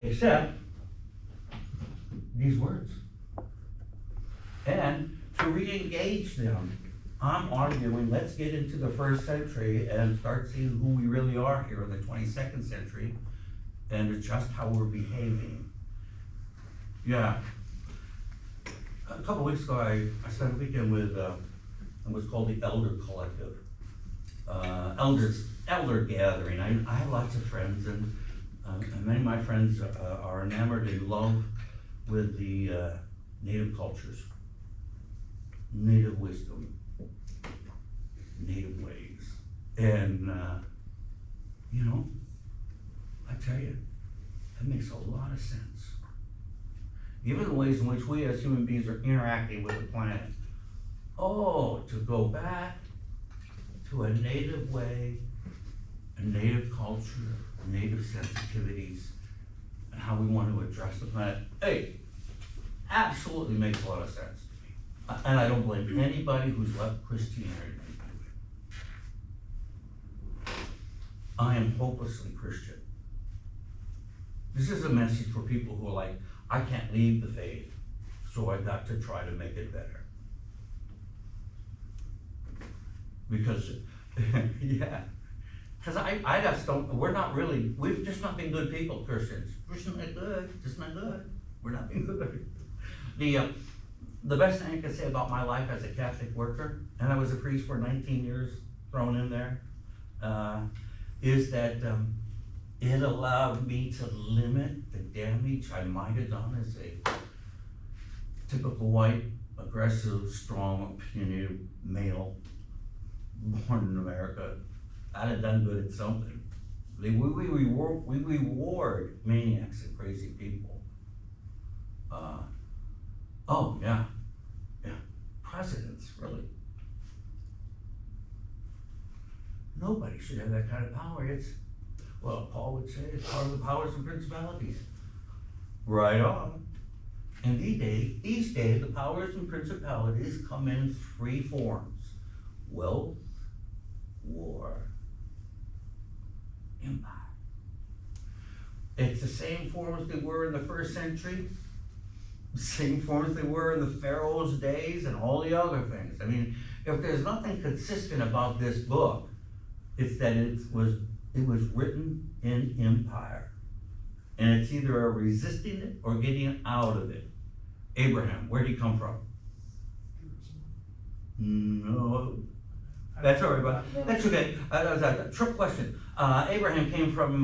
Except these words. And to re-engage them, I'm arguing, let's get into the 1st century and start seeing who we really are here in the 22nd century and adjust how we're behaving. Yeah. A couple weeks ago, I spent a weekend with what's called the Elder Collective. Elder gathering. I have lots of friends, and many of my friends are enamored in love with the native cultures, native wisdom, native ways. And, you know, I tell you, that makes a lot of sense. Given the ways in which we as human beings are interacting with the planet, to go back to a native way, a native culture, native sensitivities, and how we want to address the planet, absolutely makes a lot of sense to me. And I don't blame anybody who's left Christianity. I am hopelessly Christian. This is a message for people who are like, I can't leave the faith, so I got to try to make it better. Because, yeah. Because I just don't, we've just not been good people, Christians. We're just not good, just not good. We're not being good. The best thing I can say about my life as a Catholic worker, and I was a priest for 19 years, thrown in there, is that it allowed me to limit the damage I might have done as a typical white, aggressive, strong, opinionated male born in America. I'd have done good at something. We reward maniacs and crazy people. Presidents, really. Nobody should have that kind of power. Paul would say it's part of the powers and principalities. Right on. And these days, the powers and principalities come in 3 forms: wealth, war, empire. It's the same forms they were in the 1st century, the same forms they were in the Pharaoh's days and all the other things. I mean, if there's nothing consistent about this book, it's that it was written in empire. And it's either resisting it or getting out of it. Abraham, where did he come from? No. That's all right, but that's okay. That was a trick question. Abraham came from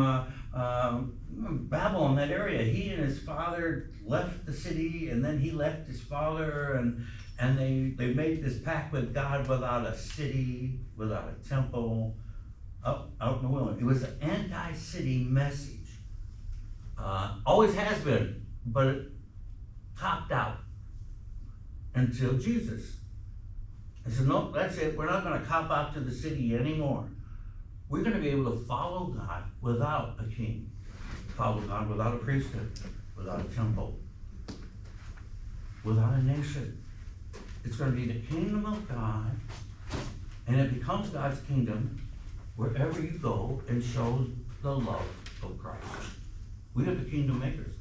Babylon, that area. He and his father left the city, and then he left his father, and they made this pact with God without a city, without a temple, out in the wilderness. It was an anti-city message. Always has been, but it topped out until Jesus. I said, no, that's it. We're not going to cop out to the city anymore. We're going to be able to follow God without a king, follow God without a priesthood, without a temple, without a nation. It's going to be the kingdom of God, and it becomes God's kingdom wherever you go and show the love of Christ. We are the kingdom makers.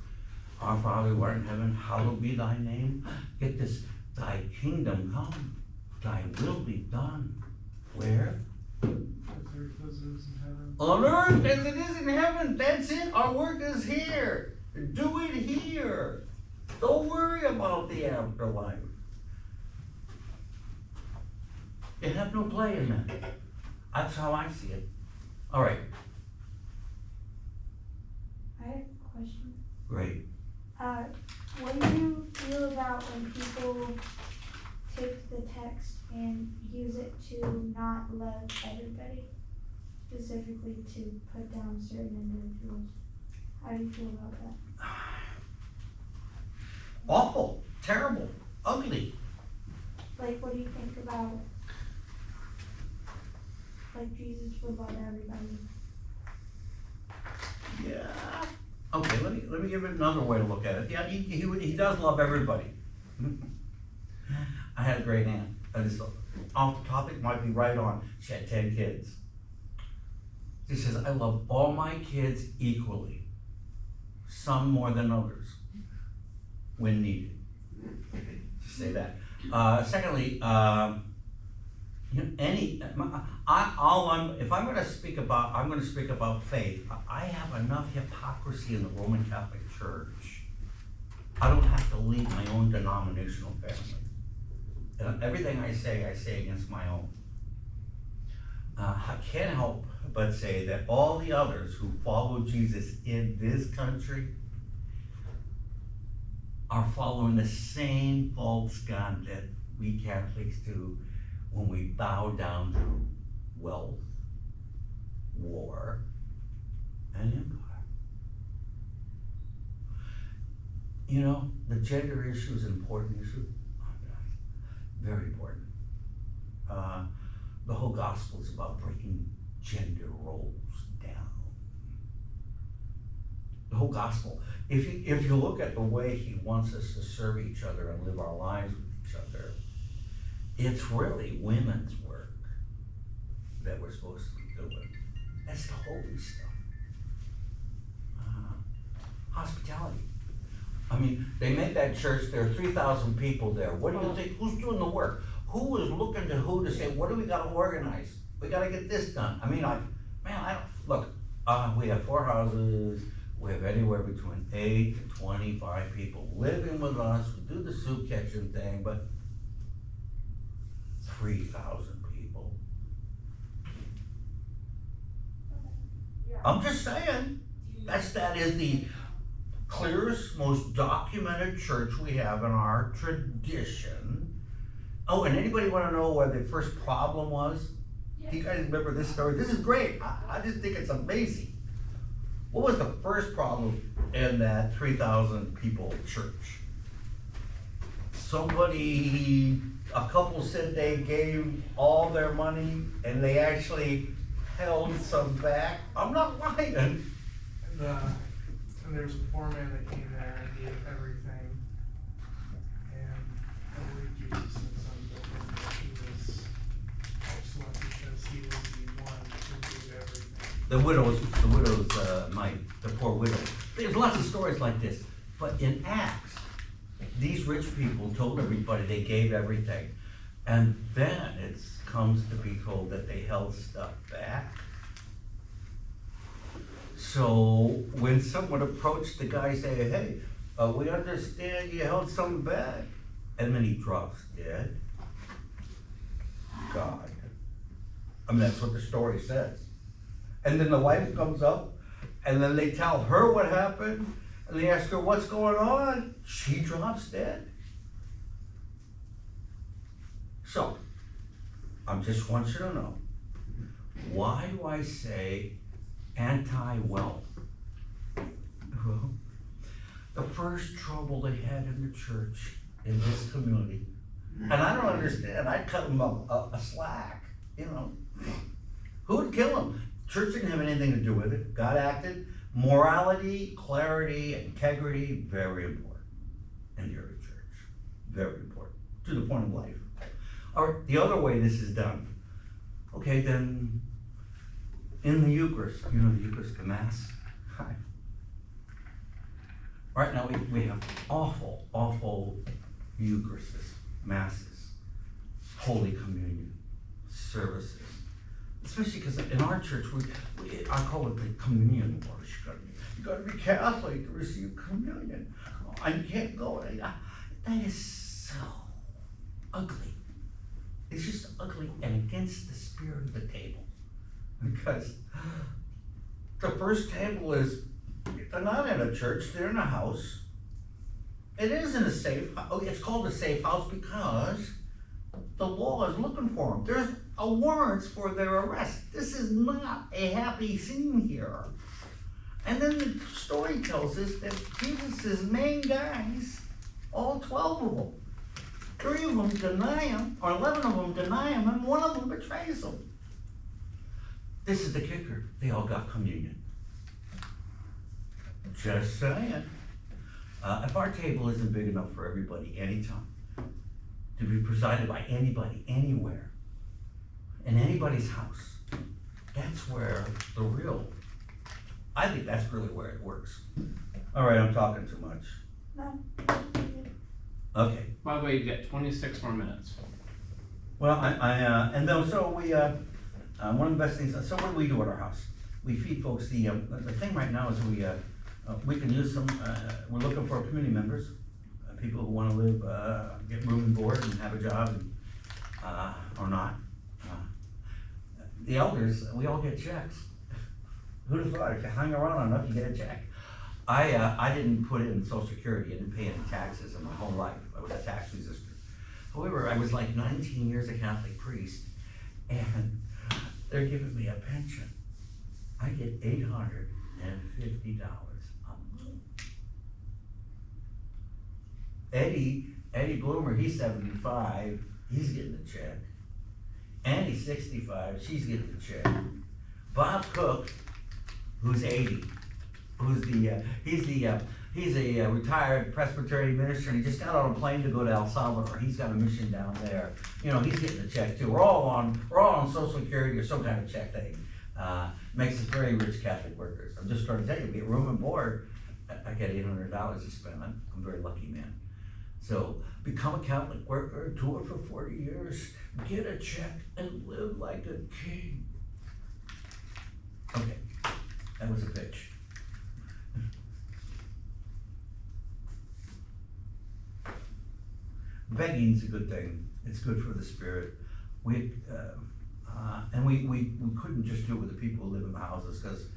Our Father who art in heaven, hallowed be thy name. Get this, thy kingdom come, thy will be done. Where? On earth as it is in heaven. That's it. Our work is here. Do it here. Don't worry about the afterlife. You have no play in that. That's how I see it. All right. I have a question. Great. What do you feel about when people take the text and use it to not love everybody, specifically to put down certain individuals? How do you feel about that? Awful, terrible, ugly. Like, what do you think about, like, Jesus would love everybody? Yeah. Okay, let me give it another way to look at it. Yeah, he does love everybody. I had a great aunt. Off the topic, might be right on. She had 10 kids. She says, I love all my kids equally. some more than others, when needed. Just say that. Secondly, if I'm gonna speak about faith. I have enough hypocrisy in the Roman Catholic Church. I don't have to leave my own denominational family. And everything I say against my own. I can't help but say that all the others who follow Jesus in this country are following the same false god that we Catholics do when we bow down to wealth, war, and empire. You know, the gender issue is an important issue. Very important. The whole gospel is about breaking gender roles down. The whole gospel. If you look at the way he wants us to serve each other and live our lives with each other, it's really women's work that we're supposed to be doing. That's the holy stuff. Hospitality. I mean, they made that church, there are 3,000 people there. What do you think, who's doing the work? Who is looking to who to say, what do we gotta organize? We gotta get this done. I mean, we have 4 houses, we have anywhere between 8 to 25 people living with us. We do the soup kitchen thing, but 3,000 people. I'm just saying, that is the clearest, most documented church we have in our tradition. Oh, and anybody want to know what the first problem was? Do you guys remember this story? This is great. I just think it's amazing. What was the first problem in that 3,000 people church? A couple said they gave all their money and they actually held some back. I'm not lying. And there was a foreman that came there and gave everything. And I believe Jesus said something that he was excellent because he was the one who gave everything. The poor widow. There's lots of stories like this. But in Acts, these rich people told everybody they gave everything. And then it comes to be told that they held stuff back. So when someone approached the guy saying, hey, we understand you held something back, and then he drops dead. God. I mean, that's what the story says. And then the wife comes up, and then they tell her what happened, and they ask her what's going on. She drops dead. So, I just want you to know, why do I say anti-wealth? Well, the first trouble they had in the church, in this community, and I don't understand, I'd cut them a slack, you know. Who would kill them? Church didn't have anything to do with it. God acted. Morality, clarity, integrity, very important in the early church. Very important, to the point of life. All right, the other way this is done. Okay, then in the Eucharist, you know the Eucharist, the Mass? Hi. Right now we have awful Eucharists, Masses, Holy Communion, services. Especially because in our church, I call it the communion wars. You gotta be Catholic to receive communion. I can't go. That is so ugly. It's just ugly and against the spirit of the table. Because the first table is, they're not in a church, they're in a house. It isn't a safe house. It's called a safe house because the law is looking for them. There's a warrants for their arrest. This is not a happy scene here. And then the story tells us that Jesus' main guys, all 12 of them, 3 of them deny him, or 11 of them deny him, and 1 of them betrays him. This is the kicker. They all got communion. Just saying. If our table isn't big enough for everybody anytime, to be presided by anybody, anywhere, in anybody's house, that's where the real I think that's really where it works. All right, I'm talking too much. No. Okay. By the way, you've got 26 more minutes. Well, and then, so we, one of the best things, so what do we do at our house? We feed folks, the thing right now is we can use some, we're looking for community members, people who wanna live, get room and board and have a job, and, or not. The elders, we all get checks. Who'd have thought, if you hang around enough, you get a check. I didn't put in social security, I didn't pay any taxes in my whole life, I was a tax resistor. However, I was like 19 years a Catholic priest, and they're giving me a pension. I get $850 a month. Eddie Bloomer, he's 75, he's getting a check. Annie's 65, she's getting a check. Bob Cook, who's 80, he's a retired Presbyterian minister, and he just got on a plane to go to El Salvador. He's got a mission down there. You know, he's getting a check too. We're all on social security or some kind of check thing. Makes us very rich Catholic workers. I'm just trying to tell you, we get room and board. I get $800 to spend. I'm a very lucky man. So become a Catholic worker, do it for 40 years, get a check, and live like a king. Okay, that was a pitch. Begging's a good thing. It's good for the spirit. We couldn't just do it with the people who live in the houses, because,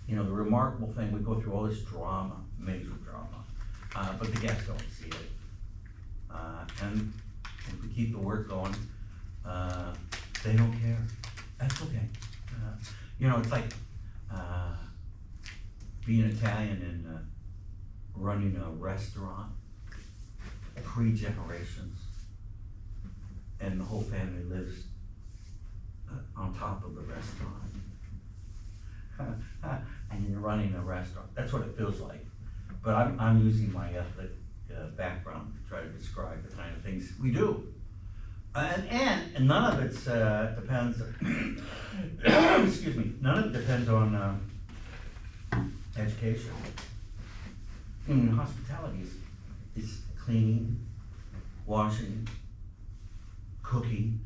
you know, the remarkable thing, we go through all this drama, major drama, but the guests don't see it. And if we keep the work going, they don't care. That's okay. You know, it's like being Italian and running a restaurant, 3 generations, and the whole family lives on top of the restaurant. And you're running a restaurant. That's what it feels like. But I'm using my ethnic background to try to describe the kind of things we do. And none of it depends, excuse me, none of it depends on education. I mean, hospitality is cleaning, washing, cooking,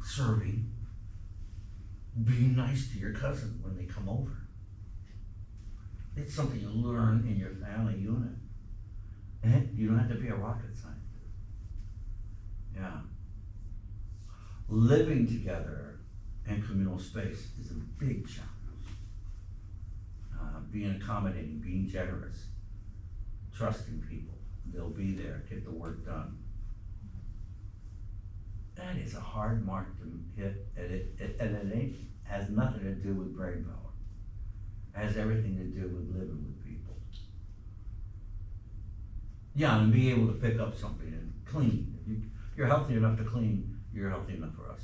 serving, being nice to your cousin when they come over. It's something you learn in your family unit. And you don't have to be a rocket scientist. Yeah. Living together in communal space is a big challenge. Being accommodating, being generous, trusting people. They'll be there, get the work done. That is a hard mark to hit, and it has nothing to do with brain power. It has everything to do with living with people. Yeah, and be able to pick up something and clean. If you're healthy enough to clean, you're healthy enough for us.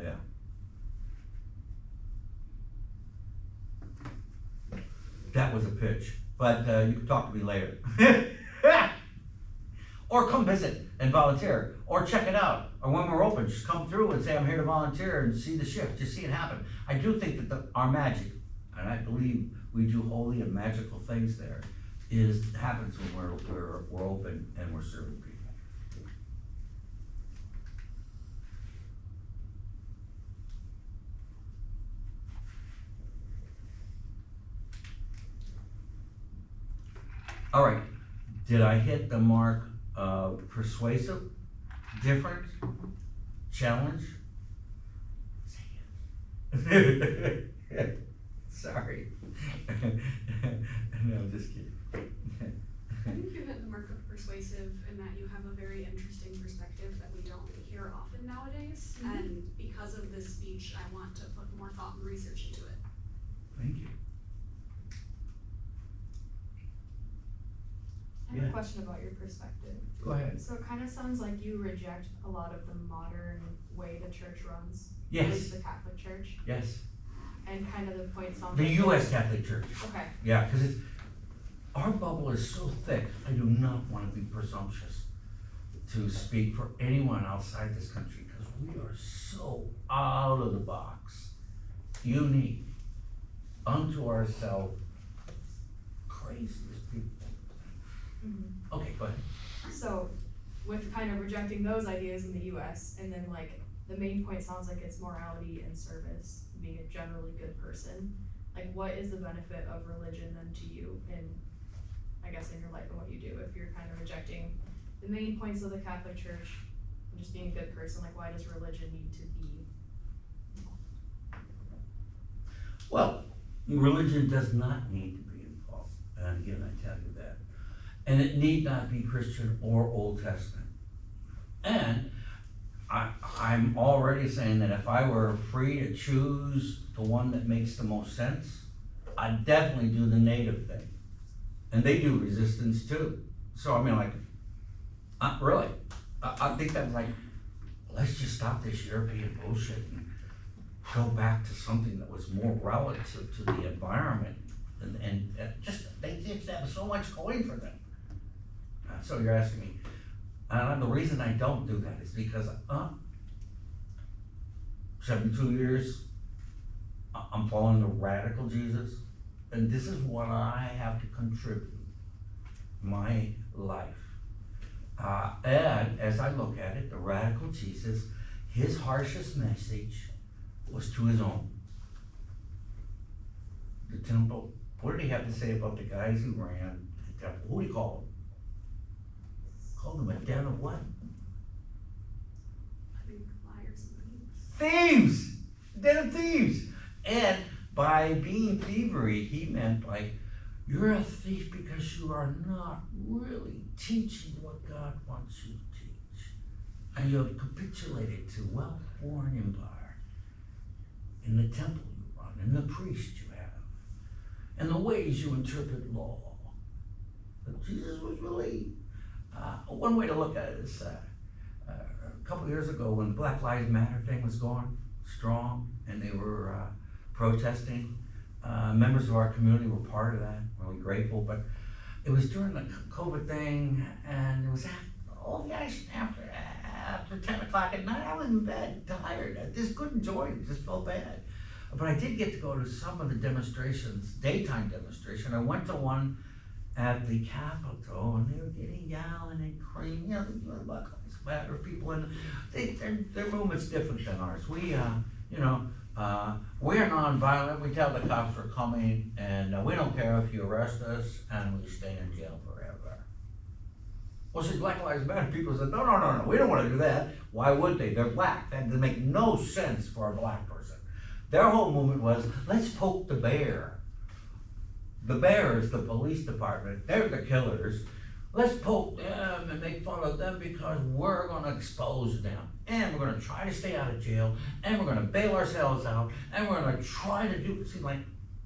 Yeah. That was a pitch, but you can talk to me later. Or come visit and volunteer, or check it out, or when we're open, just come through and say, I'm here to volunteer, and see the shift, just see it happen. I do think that our magic, and I believe we do holy and magical things there, happens when we're open and we're serving people. All right, did I hit the mark of persuasive, different, challenge? Say yes. Sorry. No, I'm just kidding. I think you hit the mark of persuasive in that you have a very interesting perspective that we don't hear often nowadays. Mm-hmm. And because of this speech, I want to put more thought and research into it. Thank you. I have Yeah. a question about your perspective. Go ahead. So it kind of sounds like you reject a lot of the modern way the church runs. Yes. At least the Catholic Church. Yes. And kind of the point sounds The like U.S. Catholic Church. Okay. Yeah, because our bubble is so thick. I do not want to be presumptuous to speak for anyone outside this country, because we are so out of the box. unique, unto ourselves, craziest people. Okay, go ahead. So, with kind of rejecting those ideas in the US, and then like, the main point sounds like it's morality and service, being a generally good person. Like, what is the benefit of religion then to you in, I guess, in your life and what you do, if you're kind of rejecting the main points of the Catholic Church and just being a good person? Like, why does religion need to be? Well, religion does not need to be involved, and again, I tell you that. And it need not be Christian or Old Testament. And I'm already saying that if I were free to choose the one that makes the most sense, I'd definitely do the native thing. And they do resistance too. So I mean, like, really, I think that's like, let's just stop this European bullshit and go back to something that was more relative to the environment. And just, they just have so much going for them. So you're asking me, and the reason I don't do that is because 72 years, I'm following the radical Jesus, and this is what I have to contribute, my life. And as I look at it, the radical Jesus, his harshest message was to his own. The temple, what did he have to say about the guys who ran the temple? Who did he call them? Called them a den of what? I think liars and thieves. Thieves! Den of thieves! And by being thievery, he meant like, you're a thief because you are not really teaching what God wants you to teach. And you have capitulated to wealth-born empire in the temple you run, in the priest you have, and the ways you interpret law. But Jesus was really, one way to look at it is, a couple years ago when Black Lives Matter thing was going strong and they were protesting, members of our community were part of that, really grateful, but it was during the COVID thing, and it was all the action after 10 o'clock at night. I was in bed, tired, I just couldn't join it, just felt bad. But I did get to go to some of the demonstrations, daytime demonstration. I went to one at the Capitol, and they were getting yelling and cream, you know, the Black Lives Matter people, and their movement's different than ours. We, we're nonviolent. We tell the cops we're coming, and we don't care if you arrest us, and we stay in jail forever. Well, see, Black Lives Matter people said, no, we don't want to do that. Why would they? They're black. That doesn't make no sense for a black person. Their whole movement was, let's poke the bear. The bear is the police department. They're the killers. Let's poke them and make fun of them because we're going to expose them. And we're going to try to stay out of jail. And we're going to bail ourselves out. And we're going to try to do, see, like,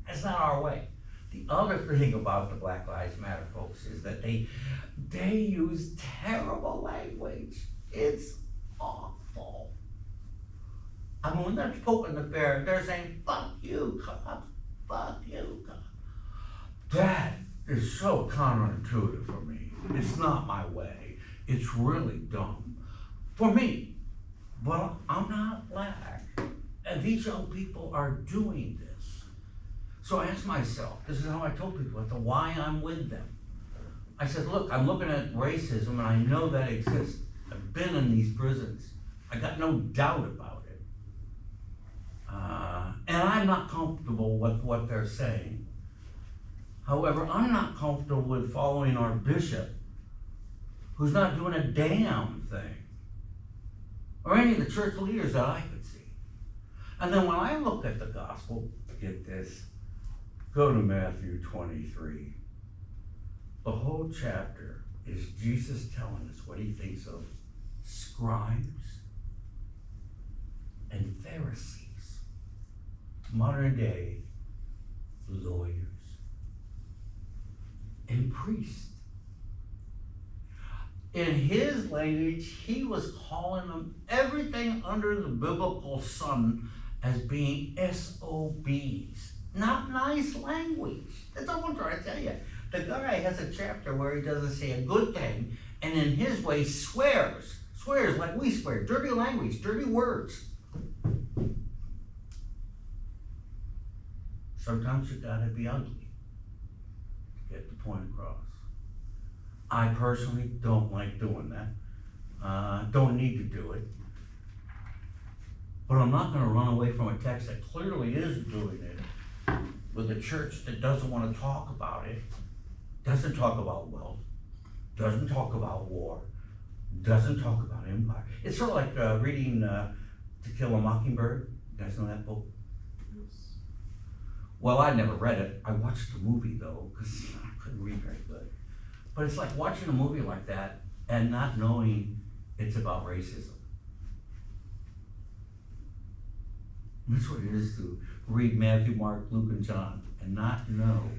that's not our way. The other thing about the Black Lives Matter folks is that they use terrible language. It's awful. I mean, when they're poking the bear, they're saying, fuck you, cops, fuck you, cops. That is so counterintuitive for me. It's not my way. It's really dumb. For me, well, I'm not black, and these young people are doing this. So I asked myself, this is how I told people at the why I'm with them. I said, look, I'm looking at racism, and I know that exists. I've been in these prisons. I got no doubt about it. And I'm not comfortable with what they're saying. However, I'm not comfortable with following our bishop, who's not doing a damn thing, or any of the church leaders that I could see. And then when I look at the gospel, get this, go to Matthew 23. The whole chapter is Jesus telling us what he thinks of scribes and Pharisees, modern day lawyers and priests. In his language, he was calling them everything under the biblical sun as being SOBs. Not nice language. That's all I'm trying to tell you. The guy has a chapter where he doesn't say a good thing, and in his way swears. Swears like we swear. Dirty language, dirty words. Sometimes you gotta be ugly to get the point across. I personally don't like doing that. Don't need to do it. But I'm not gonna run away from a text that clearly is doing it with a church that doesn't wanna talk about it, doesn't talk about wealth, doesn't talk about war, doesn't talk about empire. It's sort of like reading To Kill a Mockingbird. You guys know that book? Well, I never read it. I watched the movie though, because I couldn't read very good. But it's like watching a movie like that and not knowing it's about racism. That's what it is to read Matthew, Mark, Luke, and John and not know